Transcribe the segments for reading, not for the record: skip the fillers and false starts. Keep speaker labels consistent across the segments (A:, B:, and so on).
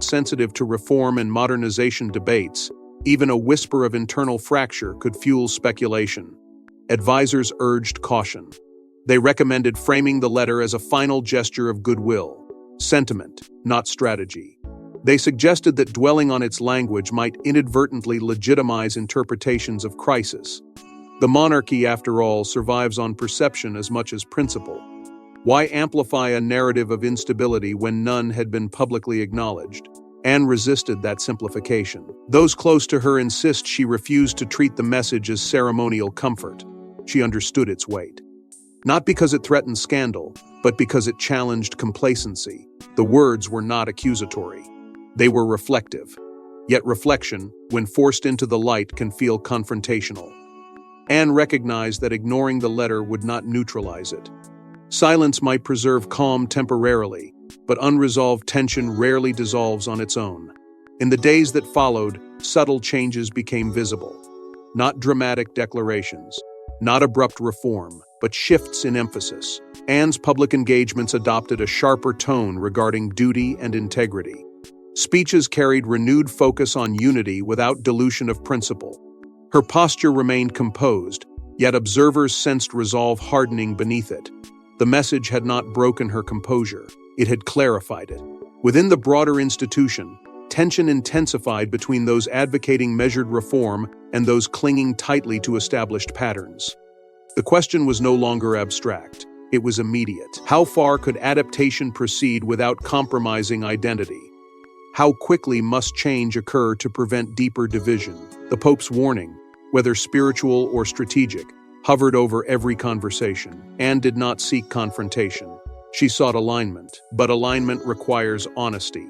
A: sensitive to reform and modernization debates, even a whisper of internal fracture could fuel speculation. Advisors urged caution. They recommended framing the letter as a final gesture of goodwill, sentiment, not strategy. They suggested that dwelling on its language might inadvertently legitimize interpretations of crisis. The monarchy, after all, survives on perception as much as principle. Why amplify a narrative of instability when none had been publicly acknowledged? Anne resisted that simplification. Those close to her insist she refused to treat the message as ceremonial comfort. She understood its weight. Not because it threatened scandal, but because it challenged complacency. The words were not accusatory. They were reflective. Yet reflection, when forced into the light, can feel confrontational. Anne recognized that ignoring the letter would not neutralize it. Silence might preserve calm temporarily, but unresolved tension rarely dissolves on its own. In the days that followed, subtle changes became visible. Not dramatic declarations, not abrupt reform, but shifts in emphasis. Anne's public engagements adopted a sharper tone regarding duty and integrity. Speeches carried renewed focus on unity without dilution of principle. Her posture remained composed, yet observers sensed resolve hardening beneath it. The message had not broken her composure, it had clarified it. Within the broader institution, tension intensified between those advocating measured reform and those clinging tightly to established patterns. The question was no longer abstract, it was immediate. How far could adaptation proceed without compromising identity? How quickly must change occur to prevent deeper division? The Pope's warning, whether spiritual or strategic, hovered over every conversation. Anne did not seek confrontation. She sought alignment, but alignment requires honesty.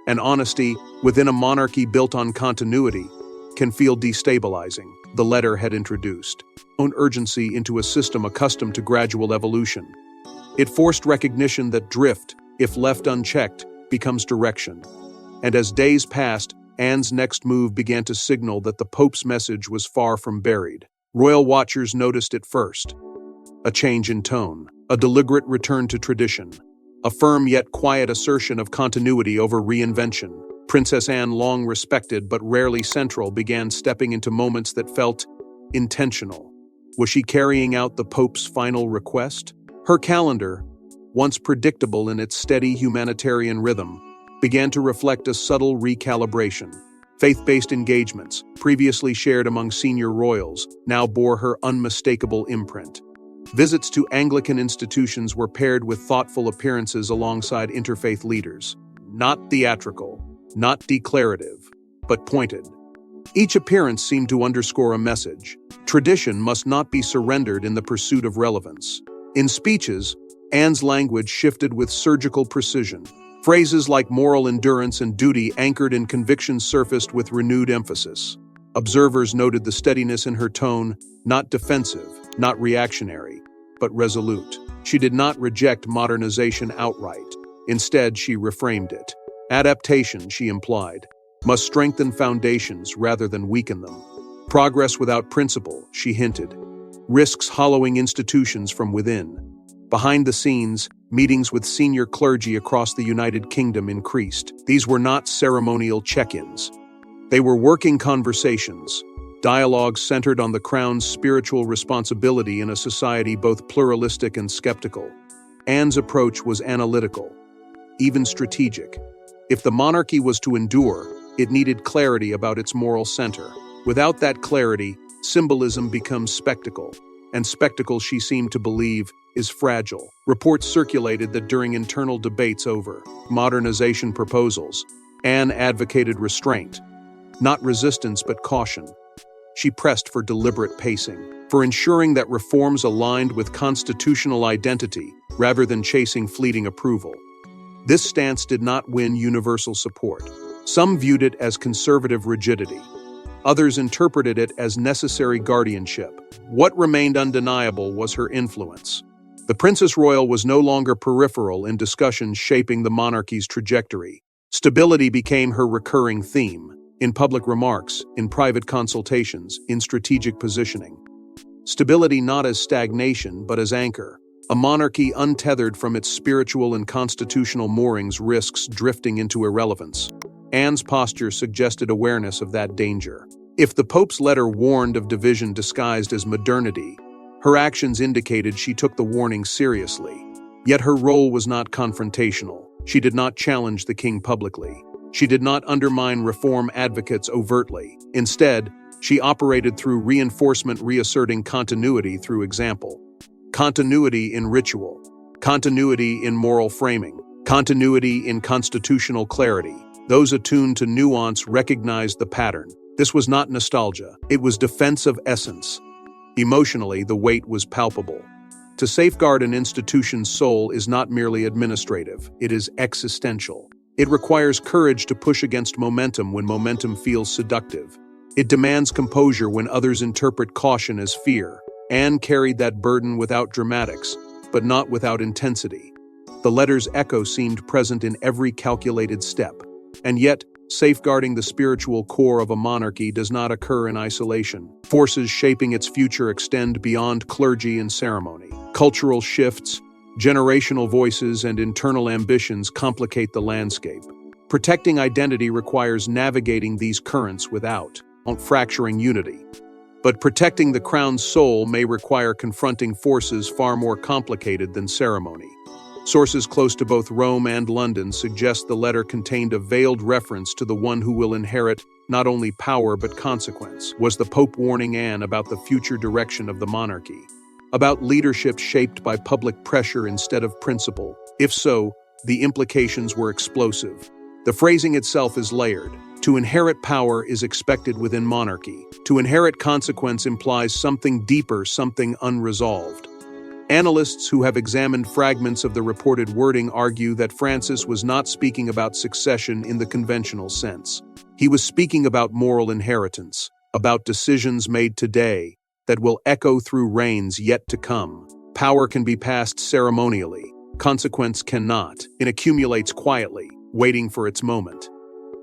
A: And honesty, within a monarchy built on continuity, can feel destabilizing. The letter had introduced own urgency into a system accustomed to gradual evolution. It forced recognition that drift, if left unchecked, becomes direction. And as days passed, Anne's next move began to signal that the Pope's message was far from buried. Royal watchers noticed it first. A change in tone, a deliberate return to tradition, a firm yet quiet assertion of continuity over reinvention. Princess Anne, long respected but rarely central, began stepping into moments that felt intentional. Was she carrying out the Pope's final request? Her calendar, once predictable in its steady humanitarian rhythm, began to reflect a subtle recalibration. Faith-based engagements, previously shared among senior royals, now bore her unmistakable imprint. Visits to Anglican institutions were paired with thoughtful appearances alongside interfaith leaders. Not theatrical, not declarative, but pointed. Each appearance seemed to underscore a message. Tradition must not be surrendered in the pursuit of relevance. In speeches, Anne's language shifted with surgical precision. Phrases like moral endurance and duty anchored in conviction surfaced with renewed emphasis. Observers noted the steadiness in her tone, not defensive, not reactionary, but resolute. She did not reject modernization outright. Instead, she reframed it. Adaptation, she implied, must strengthen foundations rather than weaken them. Progress without principle, she hinted, risks hollowing institutions from within. Behind the scenes, meetings with senior clergy across the United Kingdom increased. These were not ceremonial check-ins. They were working conversations, dialogues centered on the Crown's spiritual responsibility in a society both pluralistic and skeptical. Anne's approach was analytical, even strategic. If the monarchy was to endure, it needed clarity about its moral center. Without that clarity, symbolism becomes spectacle, and spectacle, she seemed to believe, is fragile. Reports circulated that during internal debates over modernization proposals, Anne advocated restraint, not resistance but caution. She pressed for deliberate pacing, for ensuring that reforms aligned with constitutional identity rather than chasing fleeting approval. This stance did not win universal support. Some viewed it as conservative rigidity. Others interpreted it as necessary guardianship. What remained undeniable was her influence. The Princess Royal was no longer peripheral in discussions shaping the monarchy's trajectory. Stability became her recurring theme, in public remarks, in private consultations, in strategic positioning. Stability not as stagnation, but as anchor. A monarchy untethered from its spiritual and constitutional moorings risks drifting into irrelevance. Anne's posture suggested awareness of that danger. If the Pope's letter warned of division disguised as modernity, her actions indicated she took the warning seriously. Yet her role was not confrontational. She did not challenge the king publicly. She did not undermine reform advocates overtly. Instead, she operated through reinforcement, reasserting continuity through example. Continuity in ritual, continuity in moral framing, continuity in constitutional clarity. Those attuned to nuance recognized the pattern. This was not nostalgia, it was defense of essence. Emotionally, the weight was palpable. To safeguard an institution's soul is not merely administrative, it is existential. It requires courage to push against momentum when momentum feels seductive. It demands composure when others interpret caution as fear. Anne carried that burden without dramatics, but not without intensity. The letter's echo seemed present in every calculated step. And yet, safeguarding the spiritual core of a monarchy does not occur in isolation. Forces shaping its future extend beyond clergy and ceremony. Cultural shifts, generational voices, and internal ambitions complicate the landscape. Protecting identity requires navigating these currents without fracturing unity. But protecting the crown's soul may require confronting forces far more complicated than ceremony. Sources close to both Rome and London suggest the letter contained a veiled reference to the one who will inherit not only power but consequence. Was the Pope warning Anne about the future direction of the monarchy? About leadership shaped by public pressure instead of principle? If so, the implications were explosive. The phrasing itself is layered. To inherit power is expected within monarchy. To inherit consequence implies something deeper, something unresolved. Analysts who have examined fragments of the reported wording argue that Francis was not speaking about succession in the conventional sense. He was speaking about moral inheritance, about decisions made today that will echo through reigns yet to come. Power can be passed ceremonially, consequence cannot. It accumulates quietly, waiting for its moment.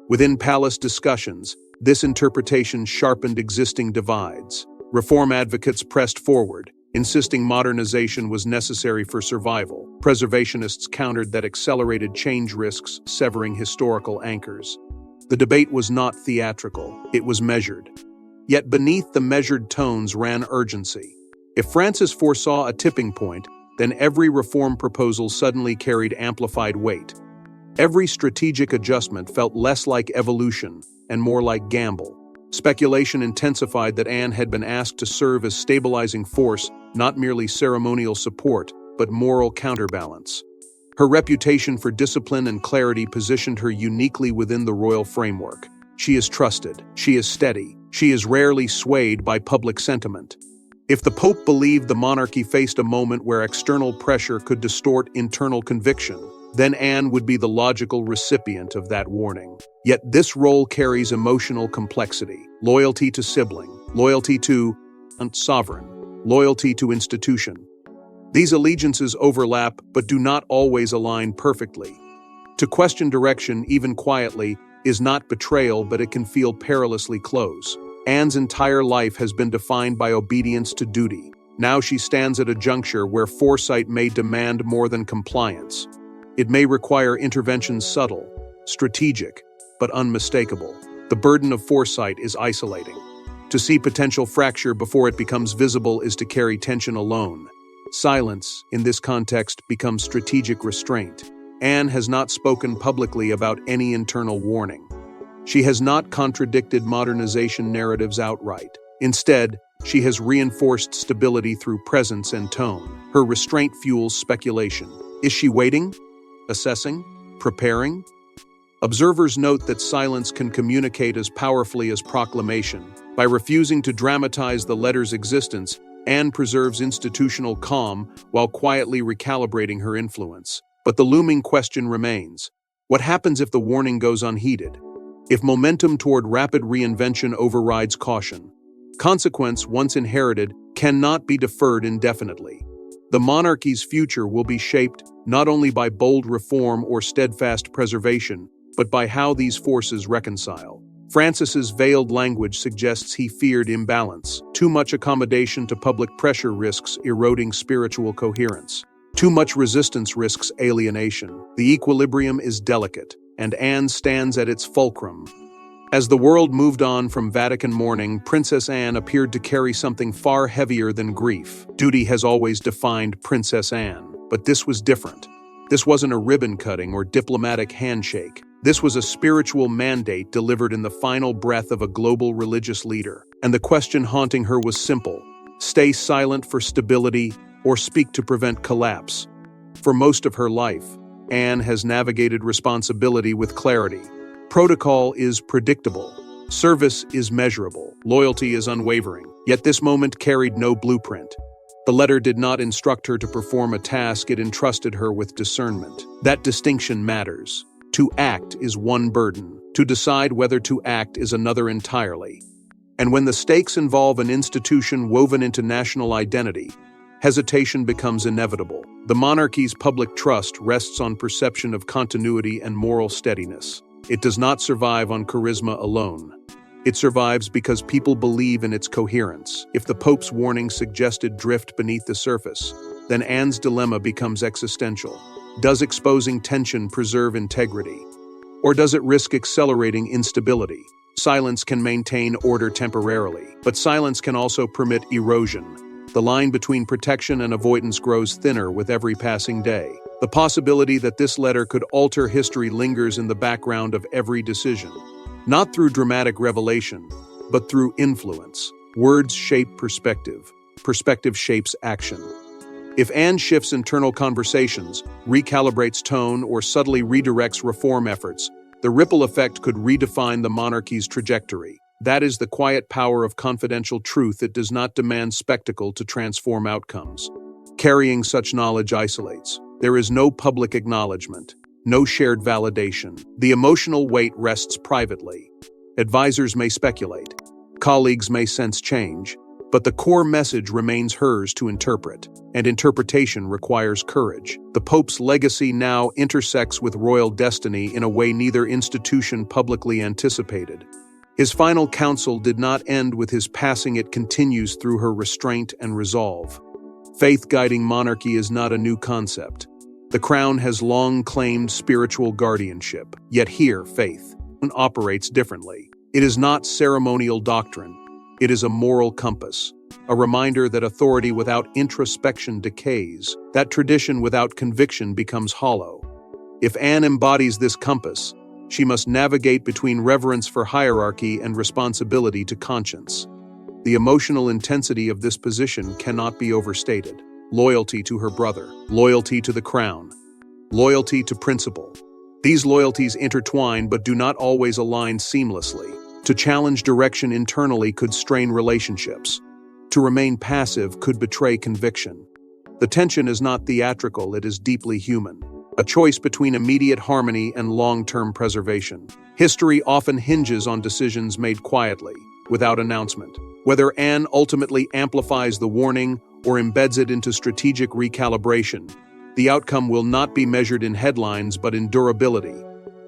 A: Within palace discussions, this interpretation sharpened existing divides. Reform advocates pressed forward, insisting modernization was necessary for survival. Preservationists countered that accelerated change risks severing historical anchors. The debate was not theatrical, it was measured. Yet beneath the measured tones ran urgency. If Francis foresaw a tipping point, then every reform proposal suddenly carried amplified weight. Every strategic adjustment felt less like evolution and more like gamble. Speculation intensified that Anne had been asked to serve as stabilizing force, not merely ceremonial support, but moral counterbalance. Her reputation for discipline and clarity positioned her uniquely within the royal framework. She is trusted, she is steady, she is rarely swayed by public sentiment. If the Pope believed the monarchy faced a moment where external pressure could distort internal conviction, then Anne would be the logical recipient of that warning. Yet this role carries emotional complexity: loyalty to sibling, loyalty to sovereign, loyalty to institution. These allegiances overlap but do not always align perfectly. To question direction, even quietly, is not betrayal, but it can feel perilously close. Anne's entire life has been defined by obedience to duty. Now she stands at a juncture where foresight may demand more than compliance. It may require intervention subtle, strategic, but unmistakable. The burden of foresight is isolating. To see potential fracture before it becomes visible is to carry tension alone. Silence, in this context, becomes strategic restraint. Anne has not spoken publicly about any internal warning. She has not contradicted modernization narratives outright. Instead, she has reinforced stability through presence and tone. Her restraint fuels speculation. Is she waiting? Assessing? Preparing? Observers note that silence can communicate as powerfully as proclamation. By refusing to dramatize the letter's existence, Anne preserves institutional calm while quietly recalibrating her influence. But the looming question remains: what happens if the warning goes unheeded? If momentum toward rapid reinvention overrides caution? Consequence, once inherited, cannot be deferred indefinitely. The monarchy's future will be shaped not only by bold reform or steadfast preservation, but by how these forces reconcile. Francis's veiled language suggests he feared imbalance. Too much accommodation to public pressure risks eroding spiritual coherence. Too much resistance risks alienation. The equilibrium is delicate. and Anne stands at its fulcrum. As the world moved on from Vatican mourning, Princess Anne appeared to carry something far heavier than grief. Duty has always defined Princess Anne, but this was different. This wasn't a ribbon-cutting or diplomatic handshake. This was a spiritual mandate delivered in the final breath of a global religious leader. And the question haunting her was simple: stay silent for stability or speak to prevent collapse. For most of her life, Anne has navigated responsibility with clarity. Protocol is predictable. Service is measurable. Loyalty is unwavering. Yet this moment carried no blueprint. The letter did not instruct her to perform a task, it entrusted her with discernment. That distinction matters. To act is one burden. To decide whether to act is another entirely. And when the stakes involve an institution woven into national identity, hesitation becomes inevitable. The monarchy's public trust rests on perception of continuity and moral steadiness. It does not survive on charisma alone. It survives because people believe in its coherence. If the Pope's warning suggested drift beneath the surface, then Anne's dilemma becomes existential. Does exposing tension preserve integrity? Or does it risk accelerating instability? Silence can maintain order temporarily, but silence can also permit erosion. The line between protection and avoidance grows thinner with every passing day. The possibility that this letter could alter history lingers in the background of every decision. Not through dramatic revelation, but through influence. Words shape perspective. Perspective shapes action. If Anne shifts internal conversations, recalibrates tone, or subtly redirects reform efforts, the ripple effect could redefine the monarchy's trajectory. That is the quiet power of confidential truth. It does not demand spectacle to transform outcomes. Carrying such knowledge isolates. There is no public acknowledgment, no shared validation. The emotional weight rests privately. Advisors may speculate. Colleagues may sense change. But the core message remains hers to interpret, and interpretation requires courage. The Pope's legacy now intersects with royal destiny in a way neither institution publicly anticipated. His final counsel did not end with his passing, it continues through her restraint and resolve. Faith guiding monarchy is not a new concept. The crown has long claimed spiritual guardianship, yet here faith operates differently. It is not ceremonial doctrine. It is a moral compass, a reminder that authority without introspection decays, that tradition without conviction becomes hollow. If Anne embodies this compass, she must navigate between reverence for hierarchy and responsibility to conscience. The emotional intensity of this position cannot be overstated. Loyalty to her brother, loyalty to the crown, loyalty to principle. These loyalties intertwine but do not always align seamlessly. To challenge direction internally could strain relationships. To remain passive could betray conviction. The tension is not theatrical, it is deeply human. A choice between immediate harmony and long-term preservation. History often hinges on decisions made quietly, without announcement. Whether Anne ultimately amplifies the warning or embeds it into strategic recalibration, the outcome will not be measured in headlines but in durability.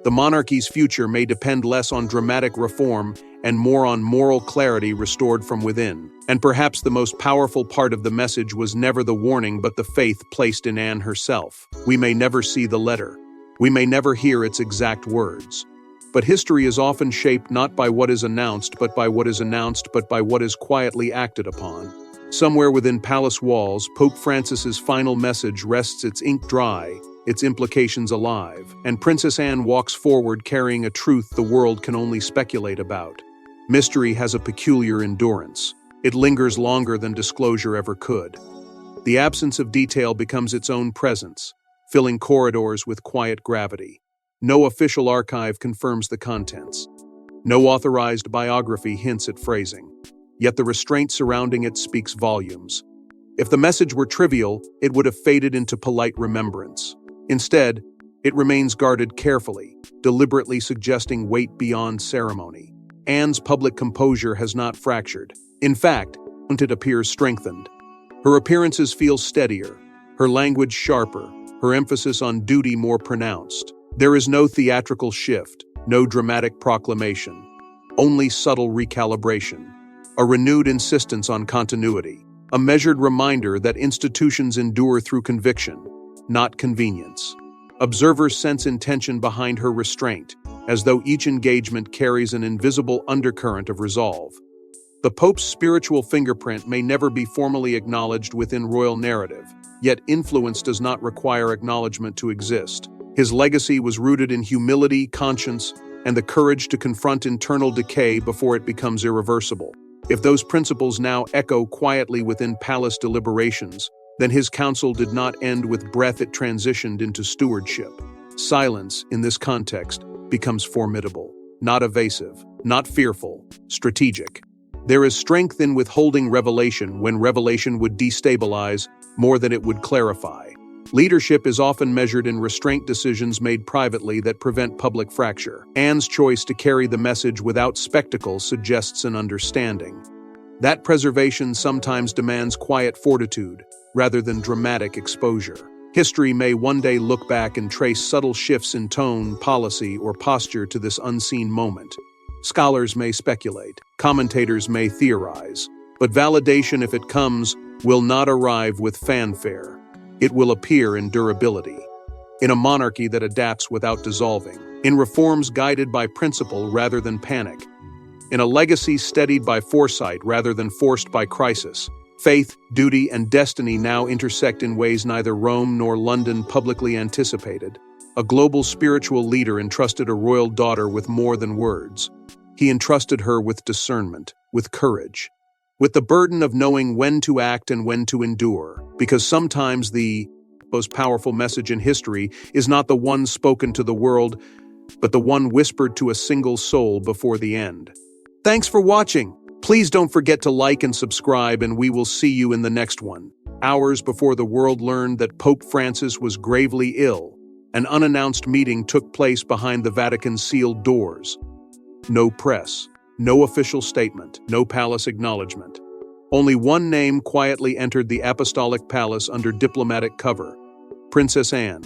A: The monarchy's future may depend less on dramatic reform and more on moral clarity restored from within. And perhaps the most powerful part of the message was never the warning but the faith placed in Anne herself. We may never see the letter. We may never hear its exact words. But history is often shaped not by what is announced but by what is quietly acted upon. Somewhere within palace walls, Pope Francis's final message rests, its ink dry, its implications alive, and Princess Anne walks forward carrying a truth the world can only speculate about. Mystery has a peculiar endurance. It lingers longer than disclosure ever could. The absence of detail becomes its own presence, filling corridors with quiet gravity. No official archive confirms the contents. No authorized biography hints at phrasing. Yet the restraint surrounding it speaks volumes. If the message were trivial, it would have faded into polite remembrance. Instead, it remains guarded carefully, deliberately suggesting weight beyond ceremony. Anne's public composure has not fractured. In fact, it appears strengthened. Her appearances feel steadier, her language sharper, her emphasis on duty more pronounced. There is no theatrical shift, no dramatic proclamation, only subtle recalibration, a renewed insistence on continuity, a measured reminder that institutions endure through conviction, not convenience. Observers sense intention behind her restraint, as though each engagement carries an invisible undercurrent of resolve. The Pope's spiritual fingerprint may never be formally acknowledged within royal narrative, yet influence does not require acknowledgment to exist. His legacy was rooted in humility, conscience, and the courage to confront internal decay before it becomes irreversible. If those principles now echo quietly within palace deliberations, then his counsel did not end with breath, it transitioned into stewardship. Silence, in this context, becomes formidable, not evasive, not fearful, strategic. There is strength in withholding revelation when revelation would destabilize more than it would clarify. Leadership is often measured in restraint decisions made privately that prevent public fracture. Anne's choice to carry the message without spectacle suggests an understanding. That preservation sometimes demands quiet fortitude, rather than dramatic exposure. History may one day look back and trace subtle shifts in tone, policy, or posture to this unseen moment. Scholars may speculate, commentators may theorize, but validation, if it comes, will not arrive with fanfare. It will appear in durability, in a monarchy that adapts without dissolving, in reforms guided by principle rather than panic, in a legacy steadied by foresight rather than forced by crisis. Faith, duty, and destiny now intersect in ways neither Rome nor London publicly anticipated. A global spiritual leader entrusted a royal daughter with more than words. He entrusted her with discernment, with courage, with the burden of knowing when to act and when to endure, because sometimes the most powerful message in history is not the one spoken to the world, but the one whispered to a single soul before the end. Thanks for watching. Please don't forget to like and subscribe, and we will see you in the next one. Hours before the world learned that Pope Francis was gravely ill, an unannounced meeting took place behind the Vatican's sealed doors. No press, no official statement, no palace acknowledgement. Only one name quietly entered the Apostolic Palace under diplomatic cover: Princess Anne.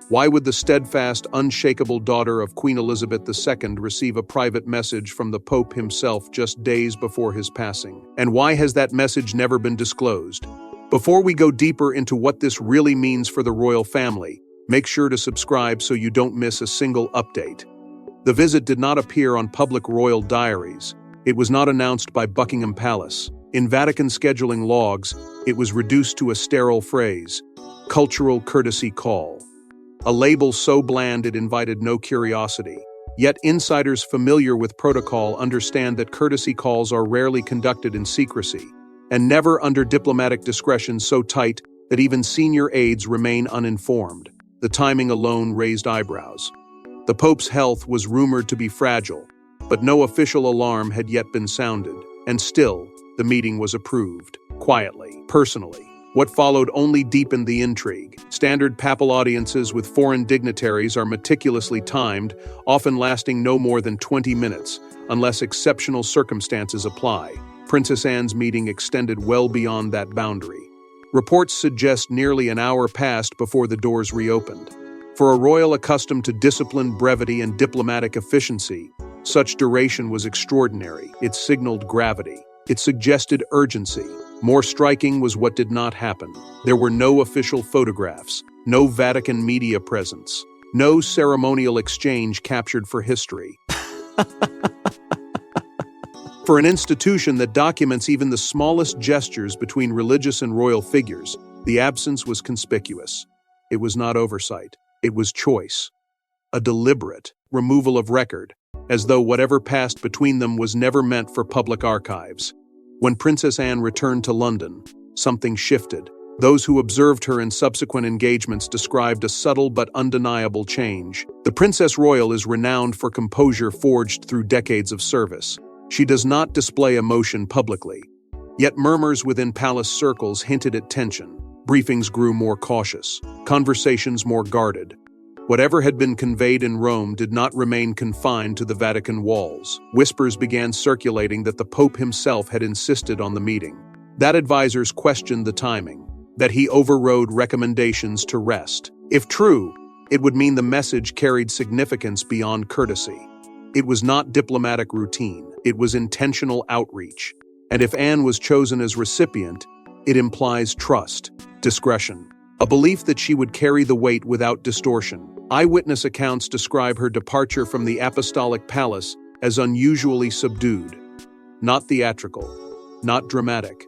A: Why would the steadfast, unshakable daughter of Queen Elizabeth II receive a private message from the Pope himself just days before his passing? And why has that message never been disclosed? Before we go deeper into what this really means for the royal family, make sure to subscribe so you don't miss a single update. The visit did not appear on public royal diaries. It was not announced by Buckingham Palace. In Vatican scheduling logs, it was reduced to a sterile phrase: cultural courtesy call. A label so bland it invited no curiosity. Yet insiders familiar with protocol understand that courtesy calls are rarely conducted in secrecy, and never under diplomatic discretion so tight that even senior aides remain uninformed. The timing alone raised eyebrows. The Pope's health was rumored to be fragile, but no official alarm had yet been sounded, and still, the meeting was approved, quietly, personally. What followed only deepened the intrigue. Standard papal audiences with foreign dignitaries are meticulously timed, often lasting no more than 20 minutes, unless exceptional circumstances apply. Princess Anne's meeting extended well beyond that boundary. Reports suggest nearly an hour passed before the doors reopened. For a royal accustomed to discipline, brevity, and diplomatic efficiency, such duration was extraordinary. It signaled gravity. It suggested urgency. More striking was what did not happen. There were no official photographs, no Vatican media presence, no ceremonial exchange captured for history. For an institution that documents even the smallest gestures between religious and royal figures, the absence was conspicuous. It was not oversight. It was choice. A deliberate removal of record, as though whatever passed between them was never meant for public archives. When Princess Anne returned to London, something shifted. Those who observed her in subsequent engagements described a subtle but undeniable change. The Princess Royal is renowned for composure forged through decades of service. She does not display emotion publicly. Yet murmurs within palace circles hinted at tension. Briefings grew more cautious, conversations more guarded. Whatever had been conveyed in Rome did not remain confined to the Vatican walls. Whispers began circulating that the Pope himself had insisted on the meeting, that advisors questioned the timing, that he overrode recommendations to rest. If true, it would mean the message carried significance beyond courtesy. It was not diplomatic routine, it was intentional outreach. And if Anne was chosen as recipient, it implies trust, discretion, a belief that she would carry the weight without distortion. Eyewitness accounts describe her departure from the Apostolic Palace as unusually subdued. Not theatrical, not dramatic,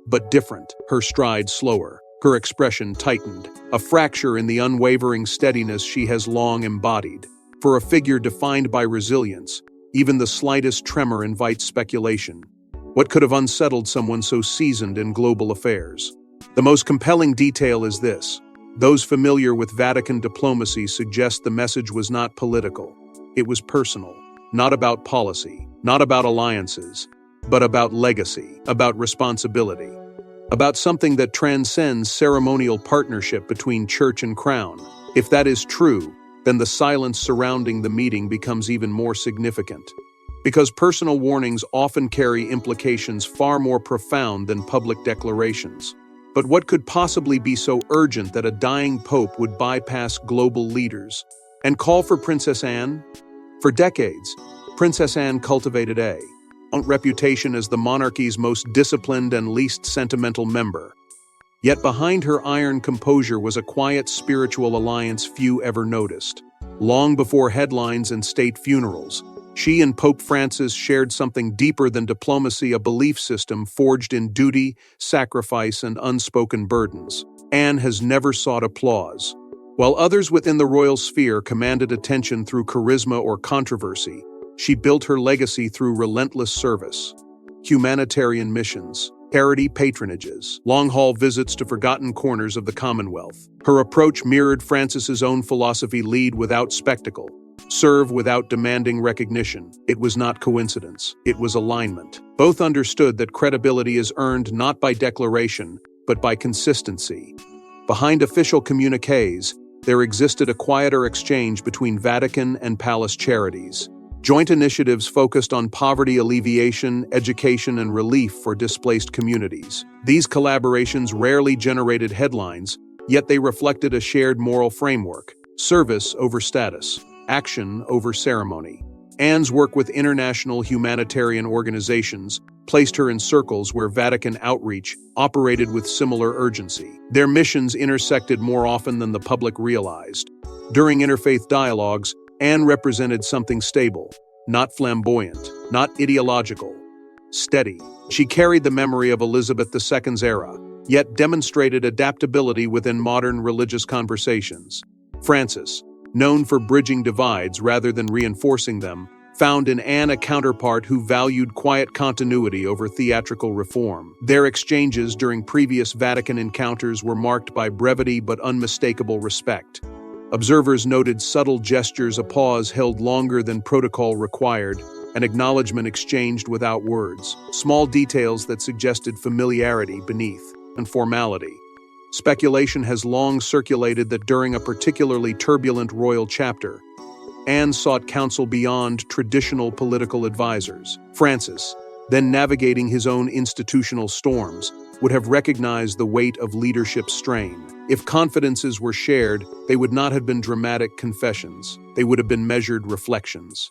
A: but different. Her stride slower, her expression tightened, a fracture in the unwavering steadiness she has long embodied. For a figure defined by resilience, even the slightest tremor invites speculation. What could have unsettled someone so seasoned in global affairs? The most compelling detail is this. Those familiar with Vatican diplomacy suggest the message was not political. It was personal, not about policy, not about alliances, but about legacy, about responsibility, about something that transcends ceremonial partnership between church and crown. If that is true, then the silence surrounding the meeting becomes even more significant. Because personal warnings often carry implications far more profound than public declarations. But what could possibly be so urgent that a dying pope would bypass global leaders and call for Princess Anne? For decades, Princess Anne cultivated a reputation as the monarchy's most disciplined and least sentimental member. Yet behind her iron composure was a quiet spiritual alliance few ever noticed. Long before headlines and state funerals, she and Pope Francis shared something deeper than diplomacy, a belief system forged in duty, sacrifice, and unspoken burdens. Anne has never sought applause. While others within the royal sphere commanded attention through charisma or controversy, she built her legacy through relentless service, humanitarian missions, charity patronages, long-haul visits to forgotten corners of the Commonwealth. Her approach mirrored Francis's own philosophy: lead without spectacle, serve without demanding recognition. It was not coincidence, it was alignment. Both understood that credibility is earned not by declaration, but by consistency. Behind official communiques, there existed a quieter exchange between Vatican and Palace charities. Joint initiatives focused on poverty alleviation, education, and relief for displaced communities. These collaborations rarely generated headlines, yet they reflected a shared moral framework: service over status, action over ceremony. Anne's work with international humanitarian organizations placed her in circles where Vatican outreach operated with similar urgency. Their missions intersected more often than the public realized. During interfaith dialogues, Anne represented something stable, not flamboyant, not ideological, steady. She carried the memory of Elizabeth II's era, yet demonstrated adaptability within modern religious conversations. Francis, known for bridging divides rather than reinforcing them, found in Anne a counterpart who valued quiet continuity over theatrical reform. Their exchanges during previous Vatican encounters were marked by brevity but unmistakable respect. Observers noted subtle gestures, a pause held longer than protocol required, an acknowledgment exchanged without words, small details that suggested familiarity beneath and formality. Speculation has long circulated that during a particularly turbulent royal chapter, Anne sought counsel beyond traditional political advisors. Francis, then navigating his own institutional storms, would have recognized the weight of leadership strain. If confidences were shared, they would not have been dramatic confessions. They would have been measured reflections.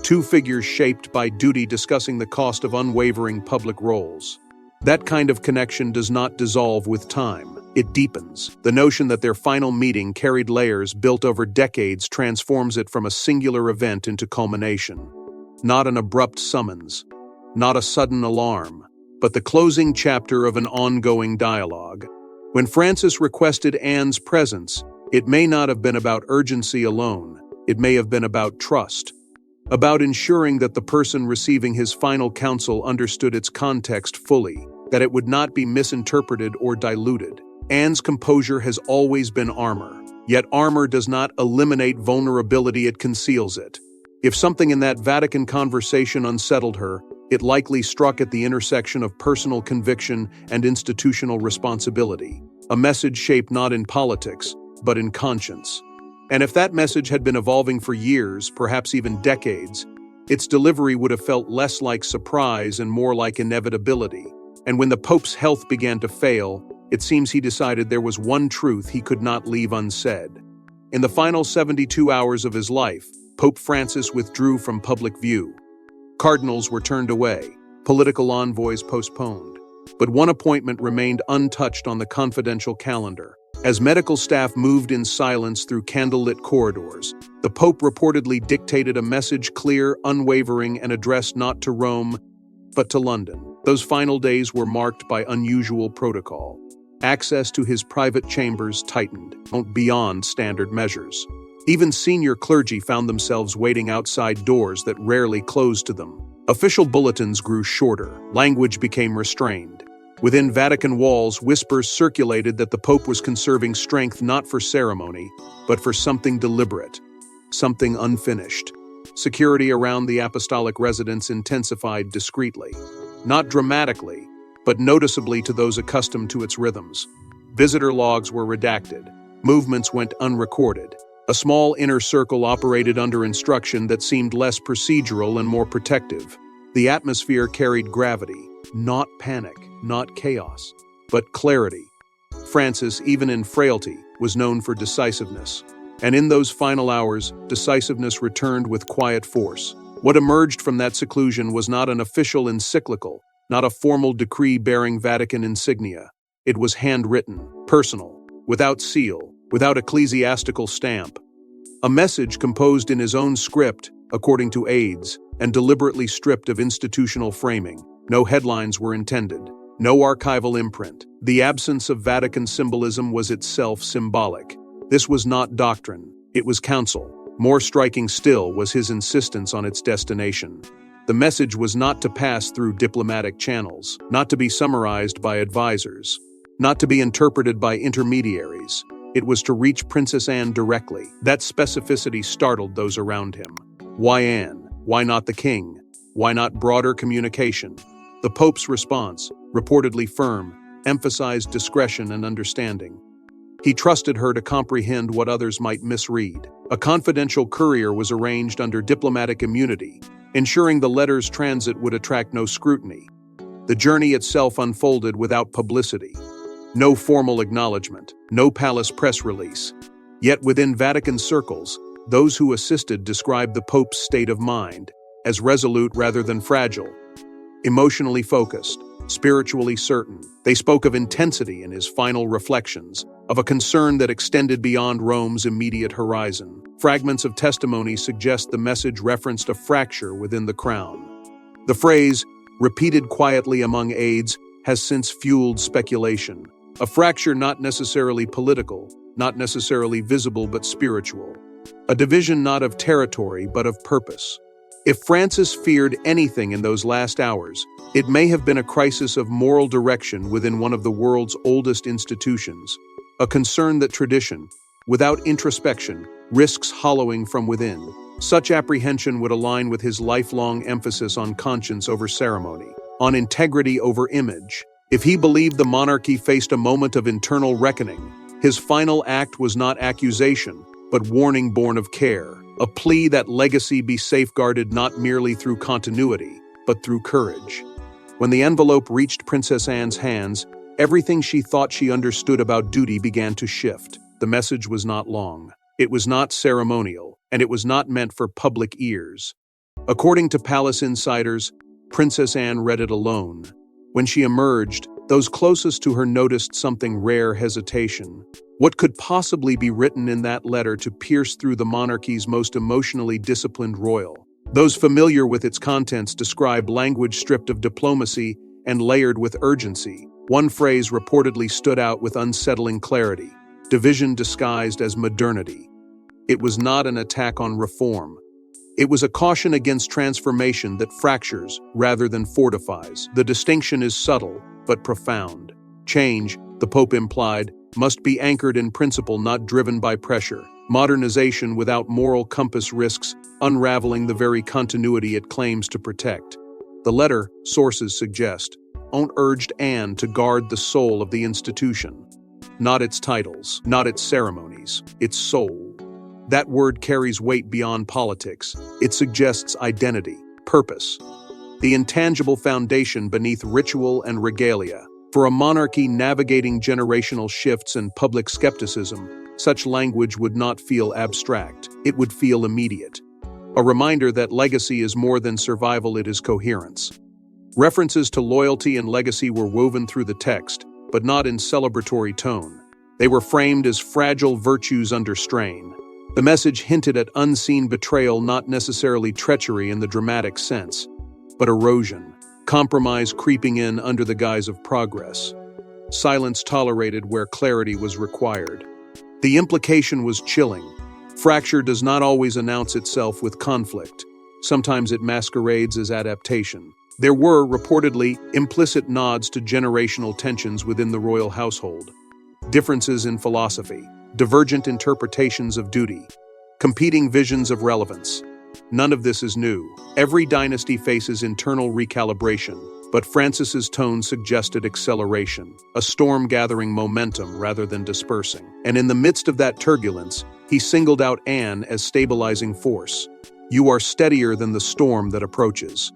A: Two figures shaped by duty discussing the cost of unwavering public roles. That kind of connection does not dissolve with time. It deepens. The notion that their final meeting carried layers built over decades transforms it from a singular event into culmination. Not an abrupt summons, not a sudden alarm, but the closing chapter of an ongoing dialogue. When Francis requested Anne's presence, it may not have been about urgency alone. It may have been about trust, about ensuring that the person receiving his final counsel understood its context fully, that it would not be misinterpreted or diluted. Anne's composure has always been armor, yet armor does not eliminate vulnerability, it conceals it. If something in that Vatican conversation unsettled her, it likely struck at the intersection of personal conviction and institutional responsibility, a message shaped not in politics, but in conscience. And if that message had been evolving for years, perhaps even decades, its delivery would have felt less like surprise and more like inevitability. And when the Pope's health began to fail, it seems he decided there was one truth he could not leave unsaid. In the final 72 hours of his life, Pope Francis withdrew from public view. Cardinals were turned away, political envoys postponed. But one appointment remained untouched on the confidential calendar: As medical staff moved in silence through candlelit corridors, the Pope reportedly dictated a message clear, unwavering, and addressed not to Rome, but to London. Those final days were marked by unusual protocol. Access to his private chambers tightened, beyond standard measures. Even senior clergy found themselves waiting outside doors that rarely closed to them. Official bulletins grew shorter, language became restrained. Within Vatican walls, whispers circulated that the Pope was conserving strength not for ceremony, but for something deliberate, something unfinished. Security around the apostolic residence intensified discreetly, not dramatically, but noticeably to those accustomed to its rhythms. Visitor logs were redacted, movements went unrecorded. A small inner circle operated under instruction that seemed less procedural and more protective. The atmosphere carried gravity, not panic, not chaos, but clarity. Francis, even in frailty, was known for decisiveness. And in those final hours, decisiveness returned with quiet force. What emerged from that seclusion was not an official encyclical, not a formal decree bearing Vatican insignia. It was handwritten, personal, without seal, without ecclesiastical stamp. A message composed in his own script, according to aides, and deliberately stripped of institutional framing. No headlines were intended, no archival imprint. The absence of Vatican symbolism was itself symbolic. This was not doctrine, it was counsel. More striking still was his insistence on its destination. The message was not to pass through diplomatic channels, not to be summarized by advisors, not to be interpreted by intermediaries. It was to reach Princess Anne directly. That specificity startled those around him. Why Anne? Why not the king? Why not broader communication? The Pope's response, reportedly firm, emphasized discretion and understanding. He trusted her to comprehend what others might misread. A confidential courier was arranged under diplomatic immunity, ensuring the letter's transit would attract no scrutiny. The journey itself unfolded without publicity. No formal acknowledgment, no palace press release. Yet within Vatican circles, those who assisted described the Pope's state of mind as resolute rather than fragile, emotionally focused, spiritually certain. They spoke of intensity in his final reflections, of a concern that extended beyond Rome's immediate horizon. Fragments of testimony suggest the message referenced a fracture within the crown. The phrase, repeated quietly among aides, has since fueled speculation. A fracture not necessarily political, not necessarily visible but spiritual. A division not of territory but of purpose. If Francis feared anything in those last hours, it may have been a crisis of moral direction within one of the world's oldest institutions, a concern that tradition, without introspection, risks hollowing from within. Such apprehension would align with his lifelong emphasis on conscience over ceremony, on integrity over image. If he believed the monarchy faced a moment of internal reckoning, his final act was not accusation, but warning born of care, a plea that legacy be safeguarded not merely through continuity, but through courage. When the envelope reached Princess Anne's hands, everything she thought she understood about duty began to shift. The message was not long. It was not ceremonial, and it was not meant for public ears. According to palace insiders, Princess Anne read it alone. When she emerged, those closest to her noticed something rare: hesitation. What could possibly be written in that letter to pierce through the monarchy's most emotionally disciplined royal? Those familiar with its contents describe language stripped of diplomacy and layered with urgency. One phrase reportedly stood out with unsettling clarity: division disguised as modernity. It was not an attack on reform. It was a caution against transformation that fractures rather than fortifies. The distinction is subtle, but profound. Change, the Pope implied, must be anchored in principle, not driven by pressure. Modernization without moral compass risks unraveling the very continuity it claims to protect. The letter, sources suggest, urged Anne to guard the soul of the institution. Not its titles, not its ceremonies, its soul. That word carries weight beyond politics. It suggests identity, purpose, the intangible foundation beneath ritual and regalia. For a monarchy navigating generational shifts and public skepticism, such language would not feel abstract. It would feel immediate. A reminder that legacy is more than survival, it is coherence. References to loyalty and legacy were woven through the text, but not in celebratory tone. They were framed as fragile virtues under strain. The message hinted at unseen betrayal, not necessarily treachery in the dramatic sense, but erosion, compromise creeping in under the guise of progress, silence tolerated where clarity was required. The implication was chilling. Fracture does not always announce itself with conflict. Sometimes it masquerades as adaptation. There were, reportedly, implicit nods to generational tensions within the royal household. Differences in philosophy, divergent interpretations of duty, competing visions of relevance. None of this is new. Every dynasty faces internal recalibration, but Francis's tone suggested acceleration, a storm gathering momentum rather than dispersing. And in the midst of that turbulence, he singled out Anne as stabilizing force. "You are steadier than the storm that approaches."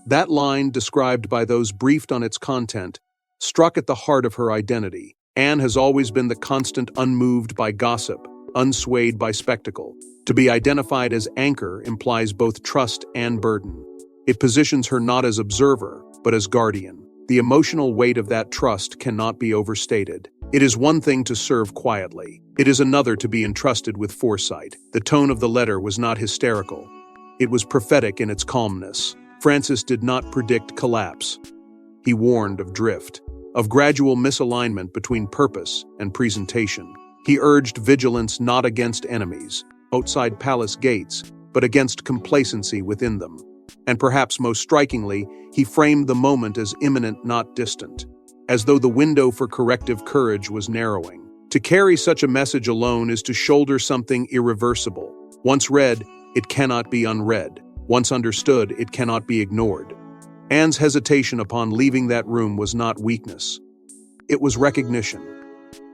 A: That line, described by those briefed on its content, struck at the heart of her identity. Anne has always been the constant, unmoved by gossip, unswayed by spectacle. To be identified as anchor implies both trust and burden. It positions her not as observer, but as guardian. The emotional weight of that trust cannot be overstated. It is one thing to serve quietly. It is another to be entrusted with foresight. The tone of the letter was not hysterical. It was prophetic in its calmness. Francis did not predict collapse. He warned of drift, of gradual misalignment between purpose and presentation. He urged vigilance not against enemies, outside palace gates, but against complacency within them. And perhaps most strikingly, he framed the moment as imminent, not distant, as though the window for corrective courage was narrowing. To carry such a message alone is to shoulder something irreversible. Once read, it cannot be unread. Once understood, it cannot be ignored. Anne's hesitation upon leaving that room was not weakness. It was recognition.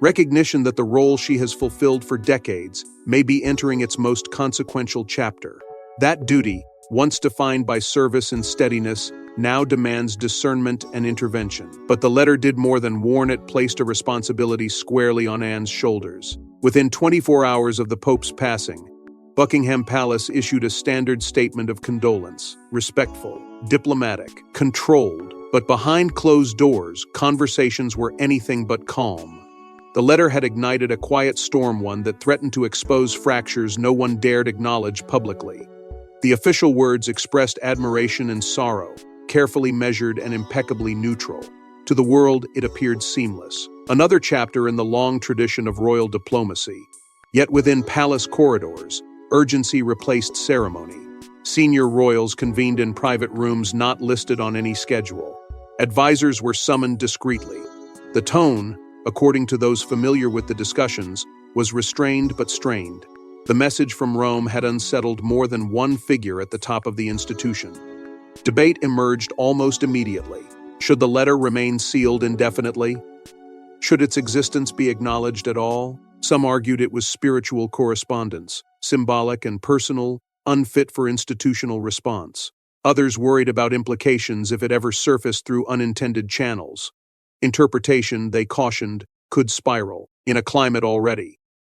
A: Recognition that the role she has fulfilled for decades may be entering its most consequential chapter. That duty, once defined by service and steadiness, now demands discernment and intervention. But the letter did more than warn. It placed a responsibility squarely on Anne's shoulders. Within 24 hours of the Pope's passing, Buckingham Palace issued a standard statement of condolence, respectful, diplomatic, controlled, but behind closed doors, conversations were anything but calm. The letter had ignited a quiet storm, one that threatened to expose fractures no one dared acknowledge publicly. The official words expressed admiration and sorrow, carefully measured and impeccably neutral. To the world, it appeared seamless. Another chapter in the long tradition of royal diplomacy. Yet within palace corridors, urgency replaced ceremony. Senior royals convened in private rooms not listed on any schedule. Advisors were summoned discreetly. The tone, according to those familiar with the discussions, was restrained but strained. The message from Rome had unsettled more than one figure at the top of the institution. Debate emerged almost immediately. Should the letter remain sealed indefinitely? Should its existence be acknowledged at all? Some argued it was spiritual correspondence, symbolic and personal, unfit for institutional response. Others worried about implications if it ever surfaced through unintended channels. Interpretation, they cautioned, could spiral. In a climate already